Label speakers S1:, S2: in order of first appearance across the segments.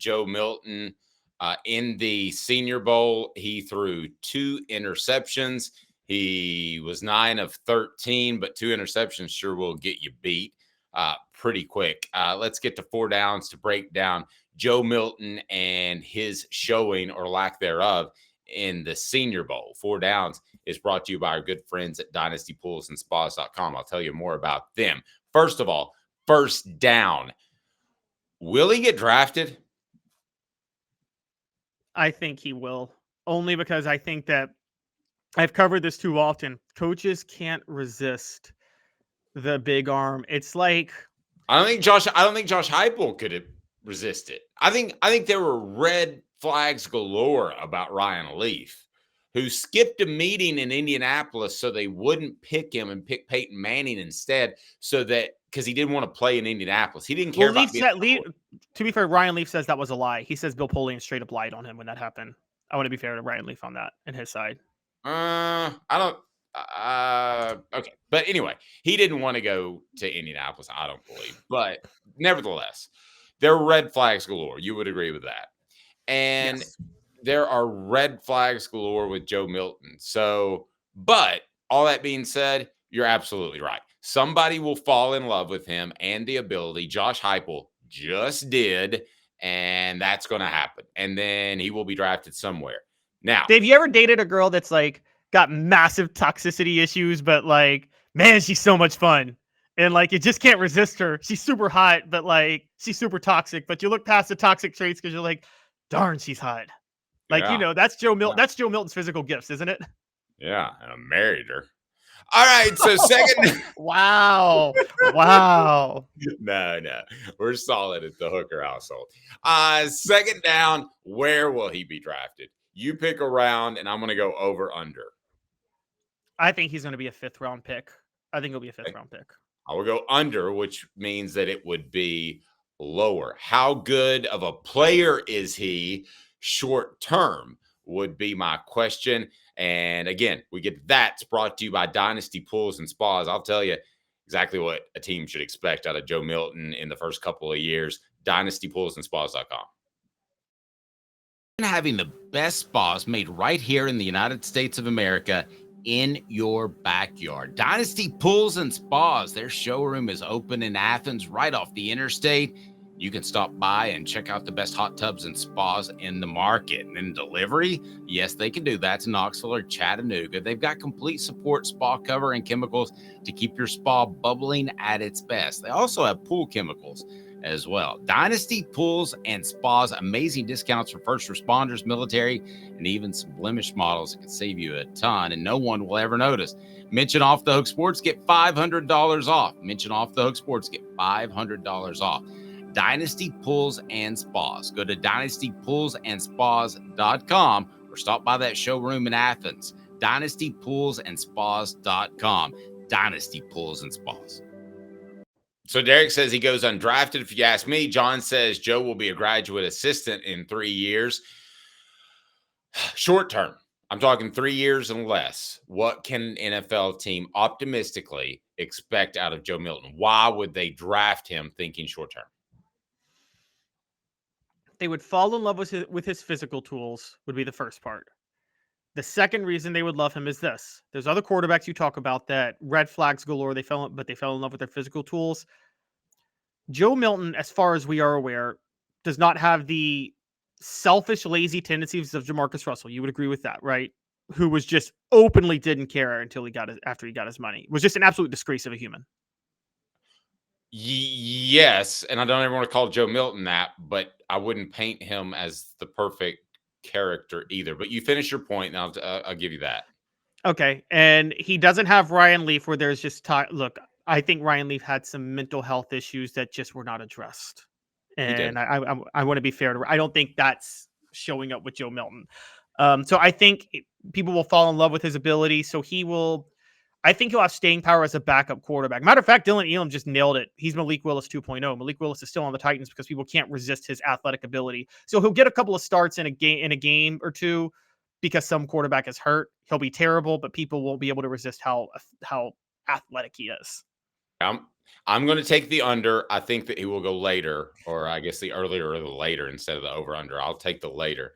S1: Joe Milton. In the Senior Bowl, he threw 2 interceptions. He was 9 of 13, but 2 interceptions sure will get you beat pretty quick. Let's get to 4 downs to break down Joe Milton and his showing or lack thereof in the Senior Bowl. 4 downs is brought to you by our good friends at dynastypoolsandspas.com. I'll tell you more about them. First of all, first down. Will he get drafted?
S2: I think he will, only because I think that I've covered this too often. Coaches can't resist the big arm. It's like
S1: I don't think Josh Heupel could have resisted. I think there were red flags galore about Ryan Leaf, who skipped a meeting in Indianapolis so they wouldn't pick him and pick Peyton Manning instead, so that because he didn't want to play in Indianapolis. He didn't care about
S2: to be fair, Ryan Leaf says that was a lie. He says Bill Polian straight up lied on him when that happened. I want to be fair to Ryan Leaf on that and his side.
S1: I don't. Okay, but anyway, he didn't want to go to Indianapolis, I don't believe. But nevertheless, there were red flags galore. You would agree with that. And yes, there are red flags galore with Joe Milton. So, but all that being said, you're absolutely right. Somebody will fall in love with him and the ability. Josh Heupel just did, and that's going to happen. And then he will be drafted somewhere. Now,
S2: Dave, you ever dated a girl that's like got massive toxicity issues, but like, man, she's so much fun. And like, you just can't resist her. She's super hot, but like, she's super toxic. But you look past the toxic traits because you're like, darn, she's hot. Like, yeah, you know, that's Joe Milton. Yeah. That's Joe Milton's physical gifts, isn't it?
S1: Yeah, and I married her. All right, so second.
S2: Wow.
S1: No, we're solid at the Hooker household. Second down, where will he be drafted? You pick a round, and I'm going to go over under.
S2: I think he's going to be a 5th round pick. I think he'll be a 5th round pick.
S1: I will go under, which means that it would be lower. How good of a player is he short term would be my question. And again, we get that's brought to you by Dynasty Pools and Spas. I'll tell you exactly what a team should expect out of Joe Milton in the first couple of years. DynastyPoolsandSpas.com. Having the best spas made right here in the United States of America in your backyard. Dynasty Pools and Spas. Their showroom is open in Athens, right off the interstate. You can stop by and check out the best hot tubs and spas in the market. And then delivery, yes, they can do that to Knoxville or Chattanooga. They've got complete support, spa cover, and chemicals to keep your spa bubbling at its best. They also have pool chemicals as well. Dynasty Pools and Spas, amazing discounts for first responders, military, and even some blemish models that can save you a ton, and no one will ever notice. Mention Off the Hook Sports, get $500 off. Mention Off the Hook Sports, get $500 off. Dynasty Pools and Spas. Go to dynastypoolsandspas.com or stop by that showroom in Athens. dynastypoolsandspas.com. Dynasty Pools and Spas. So Derek says he goes undrafted. If you ask me, John says Joe will be a graduate assistant in 3 years. Short term, I'm talking 3 years and less. What can an NFL team optimistically expect out of Joe Milton? Why would they draft him thinking short term?
S2: They would fall in love with his physical tools would be the first part. The second reason they would love him is this. There's other quarterbacks you talk about that red flags galore. They fell in love with their physical tools. Joe Milton, as far as we are aware, does not have the selfish, lazy tendencies of Jamarcus Russell. You would agree with that, right? Who was just openly didn't care until after he got his money. Was just an absolute disgrace of a human.
S1: Yes, and I don't ever want to call Joe Milton that, but I wouldn't paint him as the perfect character either. But you finish your point, and I'll give you that.
S2: Okay, and he doesn't have Ryan Leaf, where there's just look. I think Ryan Leaf had some mental health issues that just were not addressed, and I want to be fair to. I don't think that's showing up with Joe Milton. So I think people will fall in love with his ability. So I think he'll have staying power as a backup quarterback. Matter of fact, Dylan Elam just nailed it. He's Malik Willis 2.0. Malik Willis is still on the Titans because people can't resist his athletic ability. So he'll get a couple of starts in a game or two because some quarterback is hurt. He'll be terrible, but people won't be able to resist how athletic he is.
S1: I'm going to take the under. I think that he will go later, or I guess the earlier or the later instead of the over under. I'll take the later.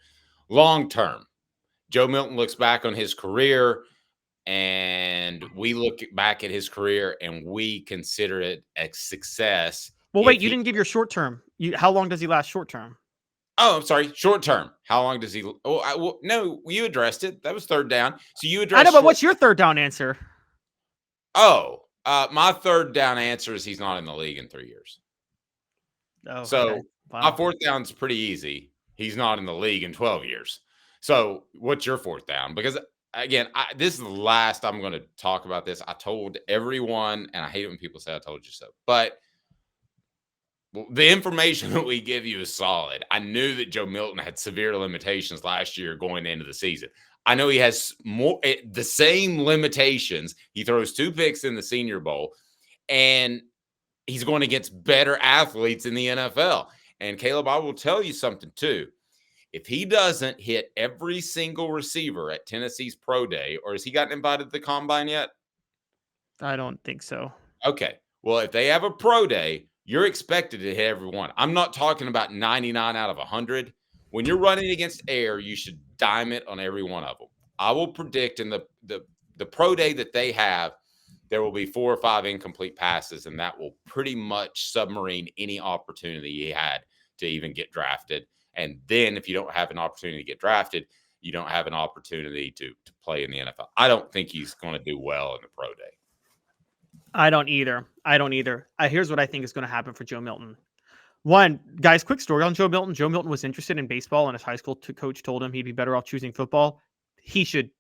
S1: Long term, Joe Milton looks back on his career, and we look back at his career and we consider it a success.
S2: Well, wait,
S1: If
S2: you
S1: he,
S2: didn't give your short term. How long does he last short term?
S1: oh, I'm sorry, short term. How long does he? Well, no, you addressed it. That was third down. So you
S2: I know,
S1: addressed
S2: but
S1: short.
S2: what's your third down answer?
S1: My third down answer is he's not in the league in 3 years.
S2: Oh, okay.
S1: So my
S2: Wow.
S1: fourth down's pretty easy. He's not in the league in 12 years. So what's your fourth down? Because again, this is the last I'm going to talk about this. I told everyone, and I hate it when people say I told you so, but the information that we give you is solid. I knew that Joe Milton had severe limitations last year going into the season. I know he has the same limitations. He throws 2 picks in the Senior Bowl, and he's going against better athletes in the NFL. And Caleb, I will tell you something too. If he doesn't hit every single receiver at Tennessee's pro day, or has he gotten invited to the combine yet?
S2: I don't think so.
S1: Okay. Well, if they have a pro day, you're expected to hit everyone. I'm not talking about 99 out of 100. When you're running against air, you should dime it on every one of them. I will predict in the pro day that they have, there will be 4 or 5 incomplete passes, and that will pretty much submarine any opportunity he had to even get drafted. And then if you don't have an opportunity to get drafted, you don't have an opportunity to play in the NFL. I don't think he's going to do well in the pro day.
S2: I don't either. Here's what I think is going to happen for Joe Milton. One, guys, quick story on Joe Milton. Joe Milton was interested in baseball, and his high school coach told him he'd be better off choosing football. He should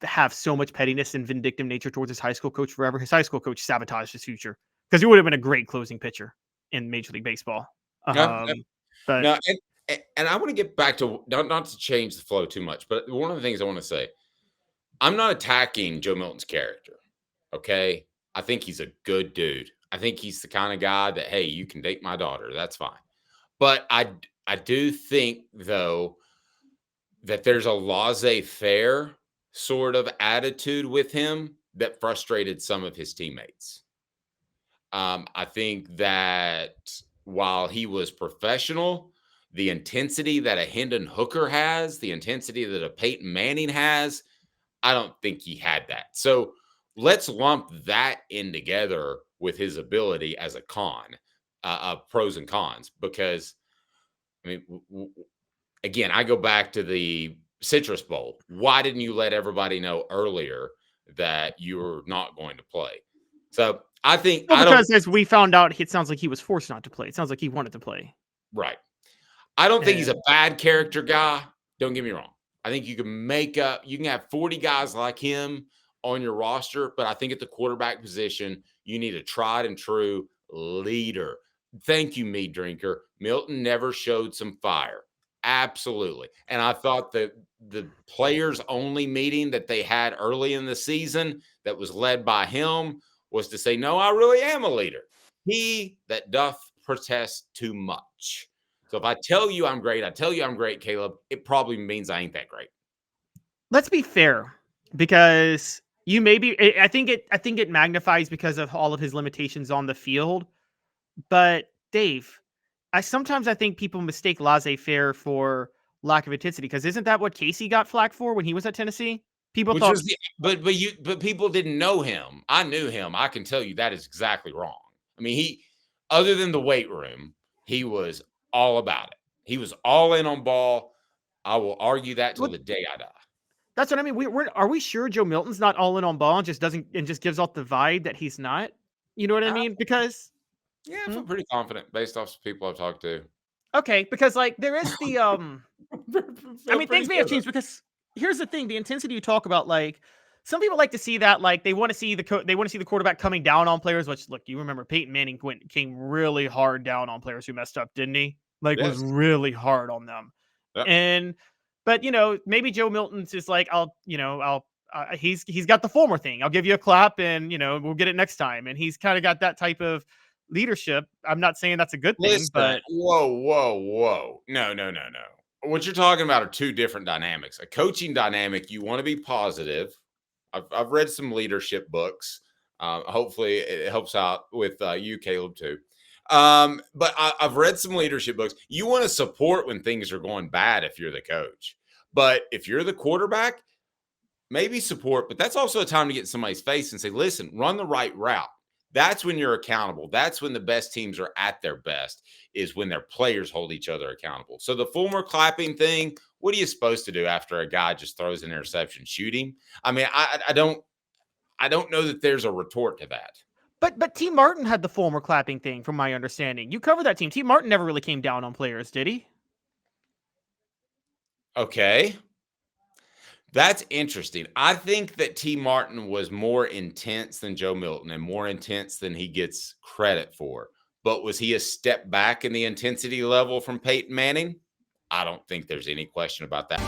S2: have so much pettiness and vindictive nature towards his high school coach forever. His high school coach sabotaged his future because he would have been a great closing pitcher in Major League Baseball. But
S1: no, and I want to get back to not to change the flow too much, but one of the things I want to say, I'm not attacking Joe Milton's character. Okay, I think he's a good dude. I think he's the kind of guy that, hey, you can date my daughter. That's fine. But I do think, though, that there's a laissez-faire sort of attitude with him that frustrated some of his teammates. I think that while he was professional, the intensity that a Hendon Hooker has, the intensity that a Peyton Manning has, I don't think he had that. So let's lump that in together with his ability as a pros and cons. Because, I mean, again, I go back to the Citrus Bowl. Why didn't you let everybody know earlier that you're not going to play? So I think
S2: because as we found out, it sounds like he was forced not to play. It sounds like he wanted to play.
S1: Right. I don't think he's a bad character guy. Don't get me wrong. I think you can have 40 guys like him on your roster, but I think at the quarterback position, you need a tried and true leader. Thank you, mead drinker. Milton never showed some fire. Absolutely. And I thought that the players only meeting that they had early in the season that was led by him was to say, no, I really am a leader. He that doth protest too much. So if I tell you I'm great, Caleb, it probably means I ain't that great.
S2: Let's be fair, because you maybe I think it magnifies because of all of his limitations on the field. But Dave, sometimes I think people mistake laissez-faire for lack of intensity, because isn't that what Casey got flack for when he was at Tennessee? People thought,
S1: but people didn't know him. I knew him. I can tell you that is exactly wrong. I mean, he, other than the weight room, he was all about it. He was all in on ball. I will argue that till the day I die.
S2: That's what I mean. Are we sure Joe Milton's not all in on ball and just gives off the vibe that he's not? You know what I mean? Because
S1: I feel pretty confident based off people I've talked to.
S2: Okay, because like there is the I mean, things may have changed, because here's the thing: the intensity you talk about, like some people like to see that, like they want to see the quarterback coming down on players. Which, look, you remember Peyton Manning came really hard down on players who messed up, didn't he? Like, was really hard on them. Yep. But maybe Joe Milton's just like, he's got the former thing. I'll give you a clap, and we'll get it next time. And he's kind of got that type of leadership. I'm not saying that's a good thing, but
S1: whoa. No. What you're talking about are two different dynamics. A coaching dynamic, you want to be positive. I've read some leadership books.
S3: Hopefully it helps out with you, Caleb, too. But I've read some leadership books. You want to support when things are going bad if you're the coach. But if you're the quarterback, maybe support, but that's also a time to get in somebody's face and say, listen, run the right route. That's when you're accountable. That's when the best teams are at their best, is when their players hold each other accountable. So the Fulmer clapping thing, what are you supposed to do after a guy just throws an interception? Shoot him? I mean, I don't know that there's a retort to that.
S2: But T. Martin had the Fulmer clapping thing, from my understanding. You covered that team. T. Martin never really came down on players, did he?
S3: Okay. That's interesting. I think that T. Martin was more intense than Joe Milton and more intense than he gets credit for. But was he a step back in the intensity level from Peyton Manning? I don't think there's any question about that.